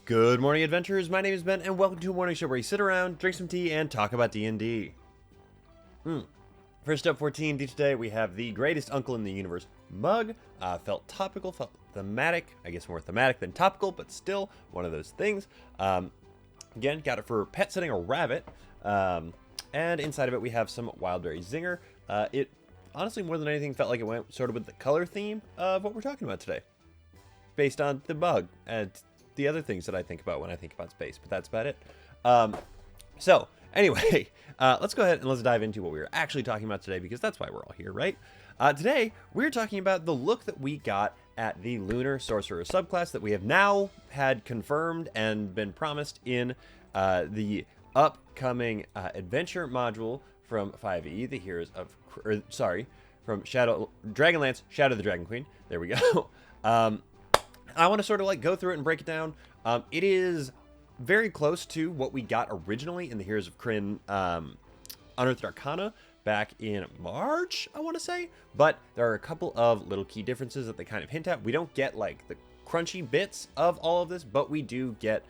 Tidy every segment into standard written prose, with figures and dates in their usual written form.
Good morning, adventurers. My name is Ben, and welcome to a morning show where you sit around, drink some tea, and talk about D&D. First up for T&D today, we have the greatest uncle in the universe mug. Felt topical, felt thematic. I guess more thematic than topical, but still one of those things. Again, got it for pet sitting a rabbit. And inside of it, we have some Wildberry Zinger. It honestly, more than anything, felt like it went sort of with the color theme of what we're talking about today, based on the bug and the other things that I think about when I think about space, but that's about it. So anyway, let's go ahead and let's dive into what we were actually talking about today, because that's why we're all here, right? Today, we're talking about the look that we got at the Lunar Sorcerer subclass that we have now had confirmed and been promised in the upcoming adventure module from 5e, the Heroes of... from Dragonlance, Shadow the Dragon Queen. There we go. I want to sort of like go through it and break it down. It is very close to what we got originally in the Heroes of Krynn Unearthed Arcana back in March, I want to say. But there are a couple of little key differences that they kind of hint at. We don't get like the crunchy bits of all of this, but we do get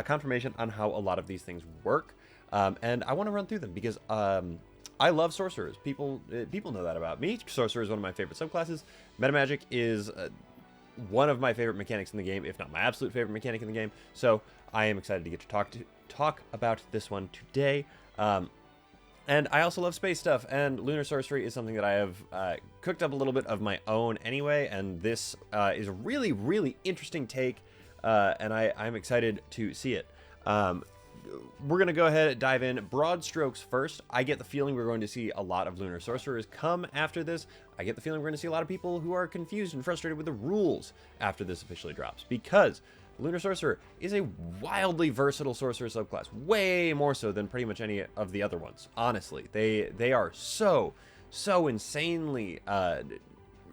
confirmation on how a lot of these things work. And I want to run through them because I love sorcerers. People know that about me. Sorcerer is one of my favorite subclasses. Metamagic is one of my favorite mechanics in the game, if not my absolute favorite mechanic in the game. So I am excited to get to talk about this one today. And I also love space stuff, and Lunar Sorcery is something that I have cooked up a little bit of my own anyway, and this is a really, really interesting take, and I'm excited to see it. We're going to go ahead and dive in. Broad strokes first. I get the feeling we're going to see a lot of Lunar Sorcerers come after this. I get the feeling we're going to see a lot of people who are confused and frustrated with the rules after this officially drops, because Lunar Sorcerer is a wildly versatile sorcerer subclass, way more so than pretty much any of the other ones. Honestly, they are so insanely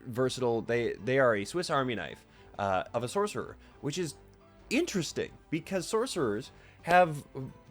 versatile. They are a Swiss Army knife of a sorcerer, which is interesting because sorcerers have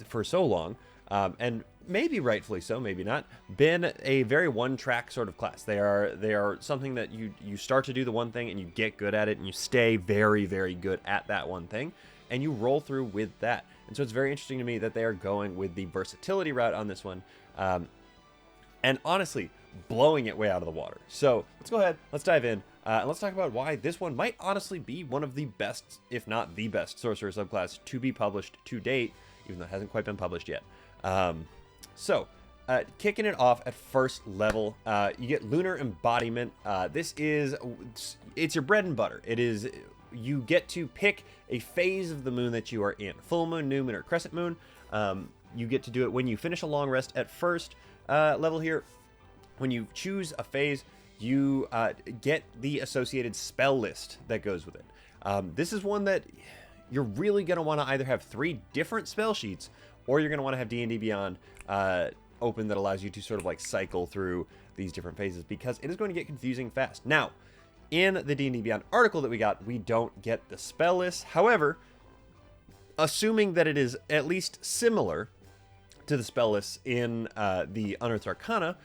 for so long, and maybe rightfully so, maybe not, been a very one-track sort of class. They are something that you start to do the one thing and you get good at it and you stay very, very good at that one thing and you roll through with that. And so it's very interesting to me that they are going with the versatility route on this one, and honestly blowing it way out of the water. So let's go ahead, let's dive in, and let's talk about why this one might honestly be one of the best, if not the best, sorcerer subclass to be published to date, even though it hasn't quite been published yet. So, kicking it off at first level, you get Lunar Embodiment. It's your bread and butter. It is, you get to pick a phase of the moon that you are in. Full moon, new moon, or crescent moon. You get to do it when you finish a long rest at first level here. When you choose a phase, you get the associated spell list that goes with it. This is one that you're really going to want to either have 3 different spell sheets, or you're going to want to have Dndbeyond open that allows you to sort of like cycle through these different phases, because it is going to get confusing fast. Now, in the Dndbeyond article that we got, we don't get the spell list. However, assuming that it is at least similar to the spell lists in the Unearthed Arcana,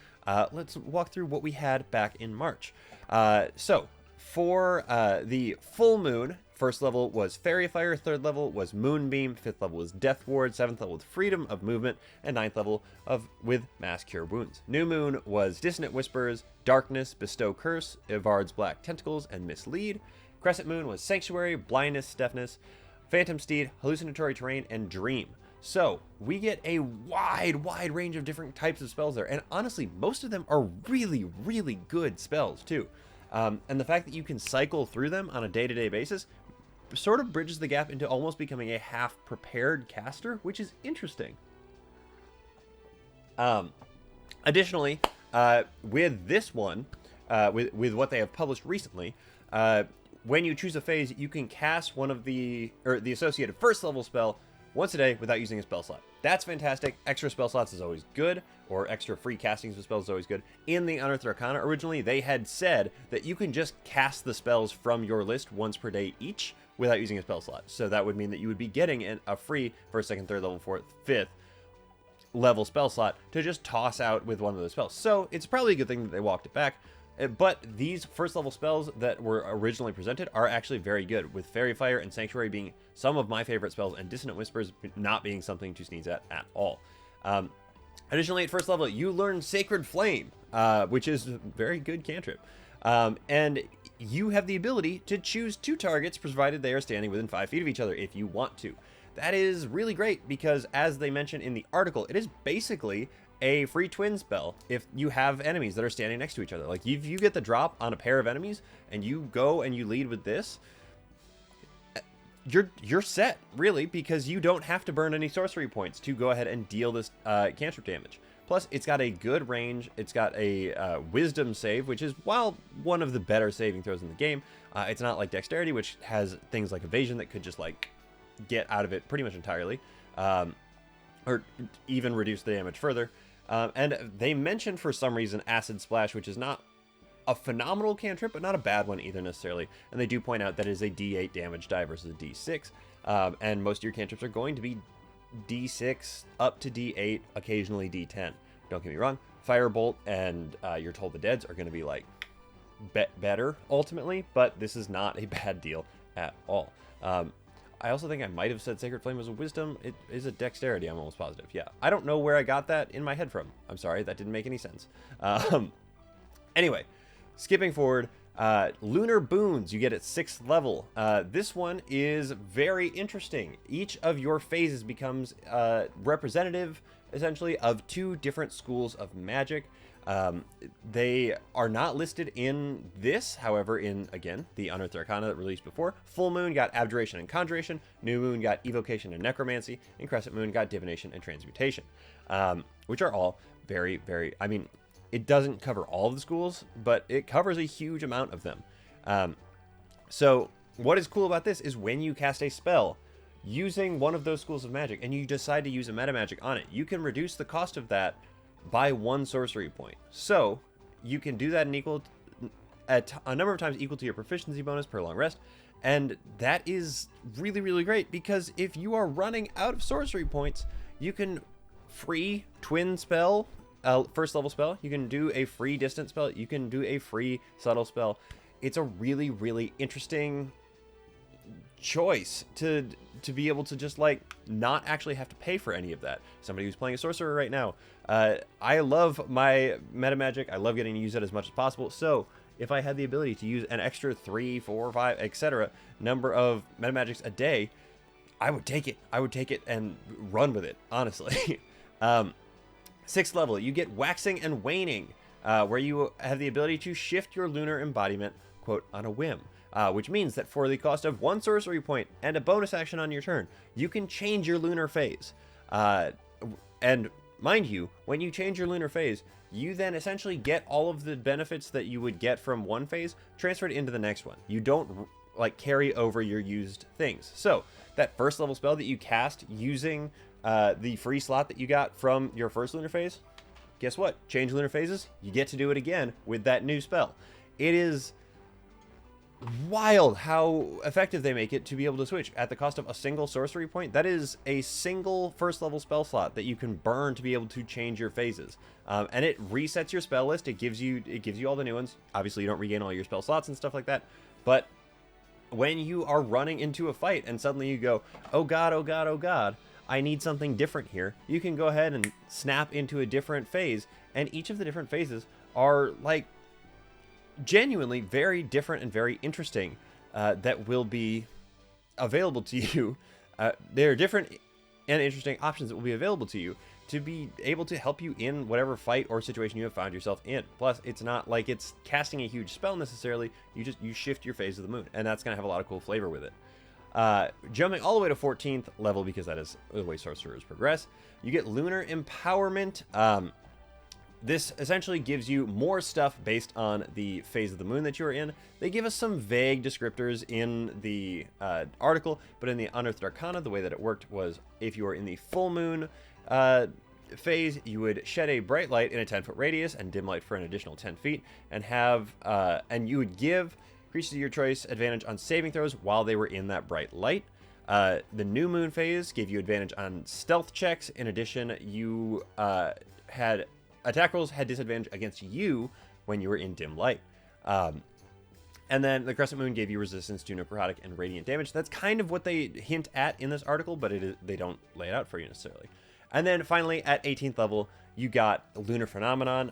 let's walk through what we had back in March. So, for the full moon, first level was Fairy Fire, 3rd level was Moonbeam, 5th level was Death Ward, 7th level with Freedom of Movement, and 9th level with Mass Cure Wounds. New Moon was Dissonant Whispers, Darkness, Bestow Curse, Ivard's Black Tentacles, and Mislead. Crescent Moon was Sanctuary, Blindness, Deafness, Phantom Steed, Hallucinatory Terrain, and Dream. So, we get a wide range of different types of spells there, and honestly, most of them are really, really good spells, too. And the fact that you can cycle through them on a day-to-day basis sort of bridges the gap into almost becoming a half-prepared caster, which is interesting. Additionally, with this one, with what they have published recently, when you choose a phase, you can cast one of the associated first level spell once a day without using a spell slot. That's fantastic. Extra spell slots is always good, or extra free castings of spells is always good. In the Unearthed Arcana, originally, they had said that you can just cast the spells from your list once per day each without using a spell slot. So that would mean that you would be getting a free 1st, 2nd, 3rd level, 4th, 5th level spell slot to just toss out with one of those spells. So it's probably a good thing that they walked it back. But these first level spells that were originally presented are actually very good, with Fairy Fire and Sanctuary being some of my favorite spells, and Dissonant Whispers not being something to sneeze at all. Additionally, at first level, you learn Sacred Flame, which is a very good cantrip. And you have the ability to choose 2 targets, provided they are standing within 5 feet of each other if you want to. That is really great because, as they mentioned in the article, it is basically a free twin spell if you have enemies that are standing next to each other. Like, if you get the drop on a pair of enemies and you go and you lead with this, you're set, really, because you don't have to burn any sorcery points to go ahead and deal this cantrip damage. Plus, it's got a good range. It's got a wisdom save, which is, while one of the better saving throws in the game, it's not like dexterity, which has things like evasion that could just, like, get out of it pretty much entirely, or even reduce the damage further. And they mentioned, for some reason, Acid Splash, which is not a phenomenal cantrip, but not a bad one either necessarily. And they do point out that it is a D8 damage die versus a D6. And most of your cantrips are going to be D6 up to D8, occasionally D10. Don't get me wrong, Firebolt and You're Told the Deads are going to be like better ultimately, but this is not a bad deal at all. I also think I might have said Sacred Flame was a wisdom. It is a dexterity, I'm almost positive. Yeah, I don't know where I got that in my head from. I'm sorry, that didn't make any sense. Anyway, skipping forward, Lunar Boons you get at 6th level. This one is very interesting. Each of your phases becomes representative, essentially, of 2 different schools of magic. They are not listed in this, however, in, again, the Unearthed Arcana that released before. Full Moon got Abjuration and Conjuration, New Moon got Evocation and Necromancy, and Crescent Moon got Divination and Transmutation, which are all very, very, I mean, it doesn't cover all of the schools, but it covers a huge amount of them. So what is cool about this is when you cast a spell using one of those schools of magic and you decide to use a meta magic on it, you can reduce the cost of that by 1 sorcery point. So you can do that at a number of times equal to your proficiency bonus per long rest. And that is really, really great, because if you are running out of sorcery points, you can free twin spell, first level spell. You can do a free distant spell. You can do a free subtle spell. It's a really, really interesting choice to be able to just, like, not actually have to pay for any of that. Somebody who's playing a sorcerer right now, I love my meta magic. I love getting to use it as much as possible. So if I had the ability to use an extra 3, 4, 5, etc. number of meta magics a day, I would take it. I would take it and run with it, honestly. 6th level, you get Waxing and Waning, where you have the ability to shift your lunar embodiment, quote, on a whim. Which means that for the cost of 1 sorcery point and a bonus action on your turn, you can change your lunar phase. And mind you, when you change your lunar phase, you then essentially get all of the benefits that you would get from one phase transferred into the next one. You don't, like, carry over your used things. So that first level spell that you cast using the free slot that you got from your first lunar phase, guess what? Change lunar phases, you get to do it again with that new spell. It is wild how effective they make it to be able to switch at the cost of a single sorcery point. That is a single first level spell slot that you can burn to be able to change your phases, and it resets your spell list. It gives you all the new ones. Obviously you don't regain all your spell slots and stuff like that, but when you are running into a fight and suddenly you go, oh god, oh god, oh god, I need something different here, you can go ahead and snap into a different phase, and each of the different phases are, like, genuinely very different and very interesting, that will be available to you. There are different and interesting options that will be available to you to be able to help you in whatever fight or situation you have found yourself in. Plus, it's not like it's casting a huge spell necessarily. You shift your phase of the moon, and that's going to have a lot of cool flavor with it. Jumping all the way to 14th level, because that is the way sorcerers progress, you get Lunar Empowerment. This essentially gives you more stuff based on the phase of the moon that you're in. They give us some vague descriptors in the article, but in the Unearthed Arcana, the way that it worked was if you were in the full moon phase, you would shed a bright light in a 10-foot radius and dim light for an additional 10 feet, and and you would give creatures of your choice advantage on saving throws while they were in that bright light. The new moon phase gave you advantage on stealth checks. In addition, you had attack rolls had disadvantage against you when you were in dim light. And then the Crescent Moon gave you resistance to necrotic and radiant damage. That's kind of what they hint at in this article, but they don't lay it out for you necessarily. And then finally, at 18th level, you got Lunar Phenomenon,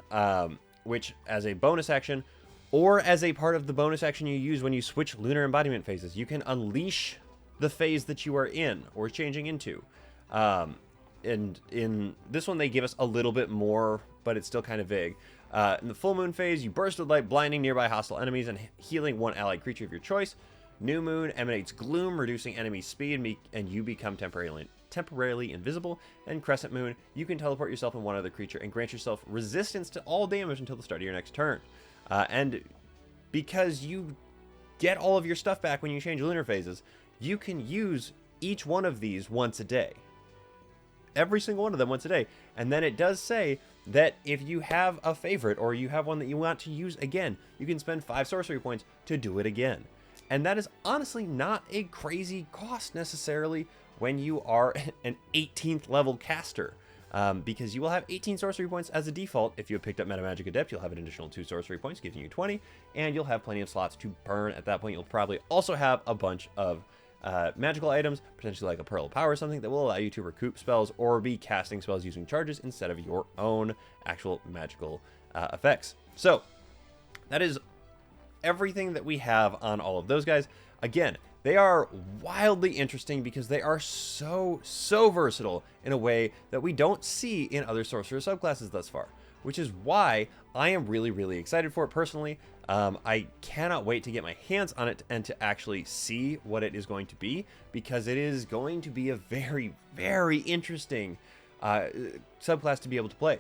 which as a bonus action, or as a part of the bonus action you use when you switch lunar embodiment phases, you can unleash the phase that you are in or changing into. And in this one, they give us a little bit more, but it's still kind of vague. In the full moon phase, you burst with light, blinding nearby hostile enemies and healing one allied creature of your choice. New moon emanates gloom, reducing enemy speed, and you become temporarily invisible. And crescent moon, you can teleport yourself and one other creature and grant yourself resistance to all damage until the start of your next turn. And because you get all of your stuff back when you change lunar phases, you can use each one of these once a day. Every single one of them once a day. And then it does say that if you have a favorite or you have one that you want to use again, you can spend 5 sorcery points to do it again. And that is honestly not a crazy cost necessarily when you are an 18th level caster. Because you will have 18 sorcery points as a default. If you have picked up Metamagic Adept, you'll have an additional 2 sorcery points, giving you 20. And you'll have plenty of slots to burn at that point. You'll probably also have a bunch of magical items, potentially like a Pearl of Power or something, that will allow you to recoup spells or be casting spells using charges instead of your own actual magical effects. So that is everything that we have on all of those guys. Again, they are wildly interesting because they are so versatile in a way that we don't see in other sorcerer subclasses thus far, which is why I am really excited for it personally. I cannot wait to get my hands on it and to actually see what it is going to be, because it is going to be a very interesting subclass to be able to play.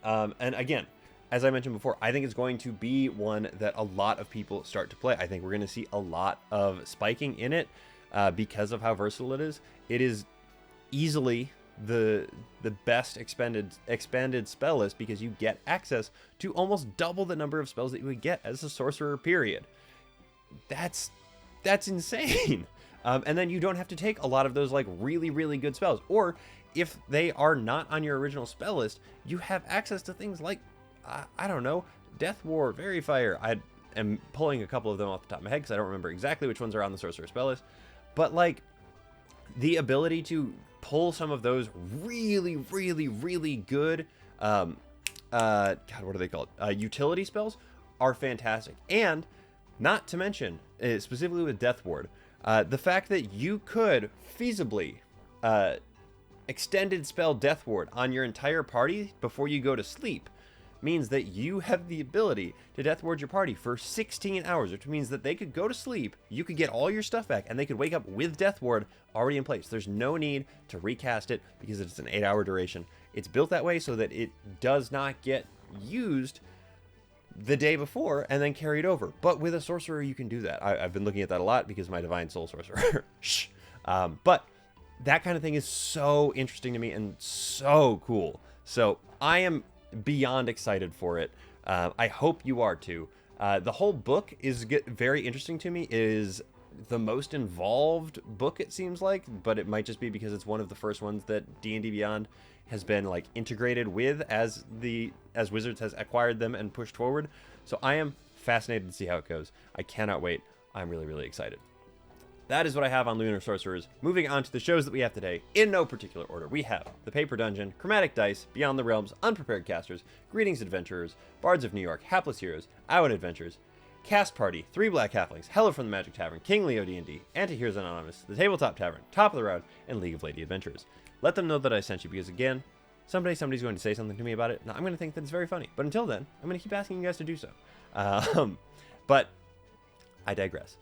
And again, as I mentioned before, I think it's going to be one that a lot of people start to play. I think we're going to see a lot of spiking in it because of how versatile it is. It is easily the best expanded spell list, because you get access to almost double the number of spells that you would get as a sorcerer, period. That's insane. And then you don't have to take a lot of those like really good spells, or if they are not on your original spell list, you have access to things like I don't know, Death Ward, Verifier. I am pulling a couple of them off the top of my head because I don't remember exactly which ones are on the sorcerer spell list, but like the ability to pull some of those really good God, what are they called, utility spells are fantastic. And not to mention, specifically with Death Ward, the fact that you could feasibly extended spell Death Ward on your entire party before you go to sleep means that you have the ability to Death Ward your party for 16 hours, which means that they could go to sleep, you could get all your stuff back, and they could wake up with Death Ward already in place. There's no need to recast it because it's an 8-hour duration. It's built that way so that it does not get used the day before and then carried over. But with a sorcerer, you can do that. I've been looking at that a lot because my Divine Soul Sorcerer. Shh. But that kind of thing is so interesting to me and so cool. So I am beyond excited for it. I hope you are too. The whole book is very interesting to me. It is the most involved book, it seems like, but it might just be because it's one of the first ones that D&D Beyond has been like integrated with as Wizards has acquired them and pushed forward. So I am fascinated to see how it goes. I cannot wait. I'm really excited. That is what I have on Lunar Sorcerers. Moving on to the shows that we have today, in no particular order, we have The Paper Dungeon, Chromatic Dice, Beyond the Realms, Unprepared Casters, Greetings Adventurers, Bards of New York, Hapless Heroes, Iowan Adventures, Cast Party, Three Black Halflings, Hello from the Magic Tavern, King Leo D&D, Anti-Heroes Anonymous, The Tabletop Tavern, Top of the Round, and League of Lady Adventurers. Let them know that I sent you because, again, someday somebody's going to say something to me about it, and I'm going to think that it's very funny. But until then, I'm going to keep asking you guys to do so. But I digress.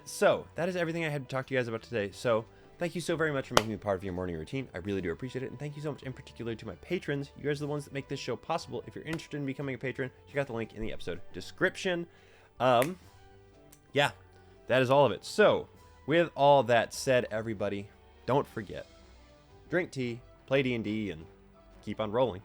So that is everything I had to talk to you guys about today. So thank you so very much for making me part of your morning routine. I really do appreciate it. And thank you so much in particular to my patrons. You guys are the ones that make this show possible. If you're interested in becoming a patron, check out the link in the episode description. Yeah, that is all of it. So with all that said, everybody, don't forget, drink tea, play D&D, and keep on rolling.